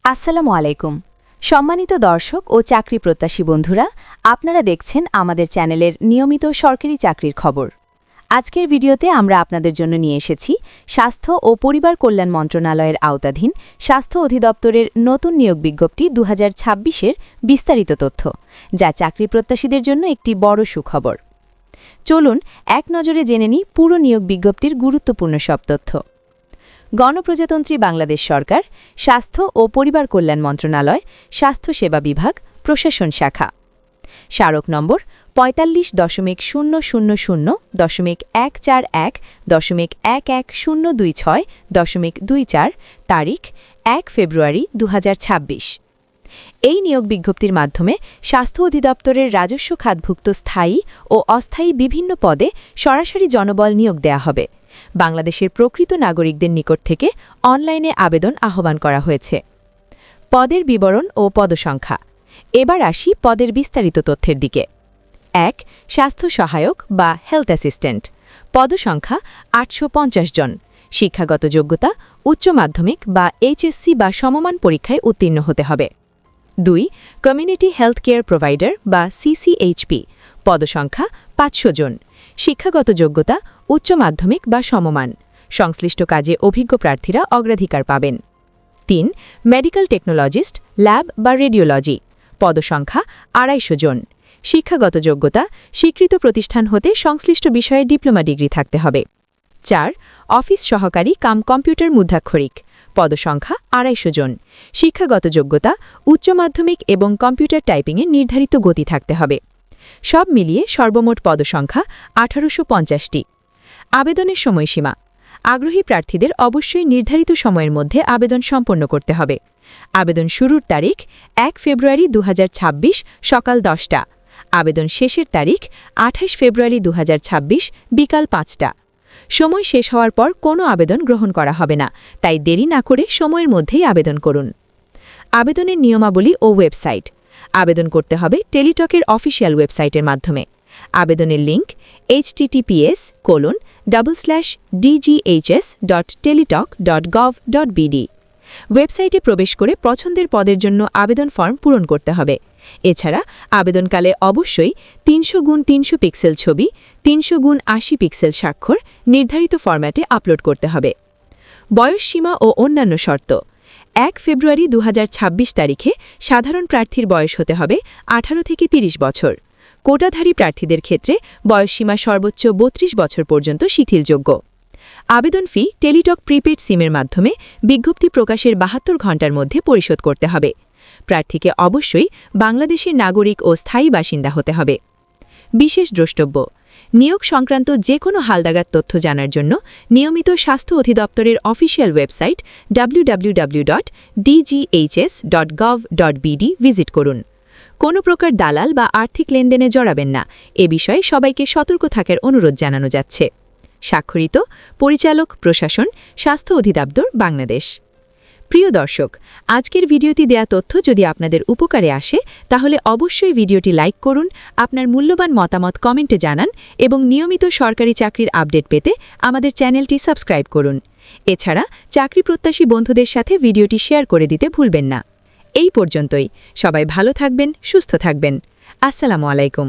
আসসালামু আলাইকুম। সম্মানিত দর্শক ও চাকরি প্রত্যাশী বন্ধুরা, আপনারা দেখছেন আমাদের চ্যানেলের নিয়মিত সরকারি চাকরির খবর। আজকের ভিডিওতে আমরা আপনাদের জন্য নিয়ে এসেছি স্বাস্থ্য ও পরিবার কল্যাণ মন্ত্রণালয়ের আওতাধীন স্বাস্থ্য অধিদপ্তরের নতুন নিয়োগ বিজ্ঞপ্তি 2026-এর বিস্তারিত তথ্য, যা চাকরি প্রত্যাশীদের জন্য একটি বড় সুখবর। চলুন এক নজরে জেনে নিই পুরো নিয়োগ বিজ্ঞপ্তির গুরুত্বপূর্ণ সব তথ্য। গণপ্রজাতন্ত্রী বাংলাদেশ সরকার, স্বাস্থ্য ও পরিবার কল্যাণ মন্ত্রণালয়, স্বাস্থ্য সেবা বিভাগ, প্রশাসন শাখা। স্মারক নম্বর 45.000.141.11026.24, তারিখ 1 ফেব্রুয়ারি 2026। এই নিয়োগ বিজ্ঞপ্তির মাধ্যমে স্বাস্থ্য অধিদপ্তরের রাজস্ব খাতভুক্ত স্থায়ী ও অস্থায়ী বিভিন্ন পদে সরাসরি জনবল নিয়োগ দেয়া হবে। বাংলাদেশের প্রকৃত নাগরিকদের নিকট থেকে অনলাইনে আবেদন আহ্বান করা হয়েছে। পদের বিবরণ ও পদসংখ্যা। এবার আসি পদের বিস্তারিত তথ্যের দিকে। 1. স্বাস্থ্য সহায়ক বা হেলথ অ্যাসিস্ট্যান্ট। পদসংখ্যা 850 জন। শিক্ষাগত যোগ্যতা উচ্চ মাধ্যমিক বা এইচএসসি বা সমমান পরীক্ষায় উত্তীর্ণ হতে হবে। 2. কমিউনিটি হেলথ কেয়ার প্রোভাইডার বা সিসিএইচপি। পদসংখ্যা 500 জন। শিক্ষাগত যোগ্যতা উচ্চ মাধ্যমিক বা সমমান। সংশ্লিষ্ট কাজে অভিজ্ঞ প্রার্থীরা অগ্রাধিকার পাবেন। 3. মেডিকেল টেকনোলজিস্ট, ল্যাব বা রেডিওলজি। পদসংখ্যা 250 জন। শিক্ষাগত যোগ্যতা স্বীকৃত প্রতিষ্ঠান হতে সংশ্লিষ্ট বিষয়ে ডিপ্লোমা ডিগ্রি থাকতে হবে। 4. অফিস সহকারী কাম কম্পিউটার মুদ্রাক্ষরিক। পদসংখ্যা 250 জন। শিক্ষাগত যোগ্যতা উচ্চ মাধ্যমিক এবং কম্পিউটার টাইপিংয়ে নির্ধারিত গতি থাকতে হবে। সব মিলিয়ে সর্বমোট পদসংখ্যা 1850টি। আবেদনের সময়সীমা। আগ্রহী প্রার্থীদের অবশ্যই নির্ধারিত সময়ের মধ্যে আবেদন সম্পন্ন করতে হবে। আবেদন শুরুর তারিখ 1 ফেব্রুয়ারি 2026 সকাল 10টা। আবেদন শেষের তারিখ 28 ফেব্রুয়ারি 2026 বিকাল 5টা। সময় শেষ হওয়ার পর কোনো আবেদন গ্রহণ করা হবে না, তাই দেরি না করে সময়ের মধ্যেই আবেদন করুন। আবেদনের নিয়মাবলী ও ওয়েবসাইট। আবেদন করতে হবে টেলিটকের অফিসিয়াল ওয়েবসাইটের মাধ্যমে। আবেদনের লিঙ্ক https://dghs.teletalk.gov.bd। ওয়েবসাইটে প্রবেশ করে পছন্দের পদের জন্য আবেদন ফর্ম পূরণ করতে হবে। এছাড়া আবেদনকালে অবশ্যই 300x300 পিক্সেল ছবি, 300x80 পিক্সেল স্বাক্ষর নির্ধারিত ফরম্যাটে আপলোড করতে হবে। বয়স সীমা ও অন্যান্য শর্ত। 1 ফেব্রুয়ারি 2026 তারিখে সাধারণ প্রার্থীর বয়স হতে হবে 18 থেকে 30 বছর। কোটাধারী প্রার্থীদের ক্ষেত্রে বয়সসীমা সর্বোচ্চ 32 বছর পর্যন্ত শিথিলযোগ্য। আবেদন ফি টেলিটক প্রিপেড সিমের মাধ্যমে বিজ্ঞপ্তি প্রকাশের 72 ঘণ্টার মধ্যে পরিশোধ করতে হবে। প্রার্থীকে অবশ্যই বাংলাদেশের নাগরিক ও স্থায়ী বাসিন্দা হতে হবে। বিশেষ দ্রষ্টব্য। নিয়োগ সংক্রান্ত যে কোনো হালনাগাদ তথ্য জানার জন্য নিয়মিত স্বাস্থ্য অধিদপ্তরের অফিসিয়াল ওয়েবসাইট www.dghs.gov.bd ভিজিট করুন। কোনো প্রকার দালাল বা আর্থিক লেনদেনে জড়াবেন না, এ বিষয়ে সবাইকে সতর্ক থাকার অনুরোধ জানানো যাচ্ছে। স্বাক্ষরিত পরিচালক, প্রশাসন, স্বাস্থ্য অধিদপ্তর, বাংলাদেশ। প্রিয় দর্শক, আজকের ভিডিওটি দেয়া তথ্য যদি আপনাদের উপকারে আসে তাহলে অবশ্যই ভিডিওটি লাইক করুন, আপনার মূল্যবান মতামত কমেন্টে জানান এবং নিয়মিত সরকারি চাকরির আপডেট পেতে আমাদের চ্যানেলটি সাবস্ক্রাইব করুন। এছাড়া চাকরি প্রত্যাশী বন্ধুদের সাথে ভিডিওটি শেয়ার করে দিতে ভুলবেন না। এই পর্যন্তই। সবাই ভালো থাকবেন, সুস্থ থাকবেন। আসসালামু আলাইকুম।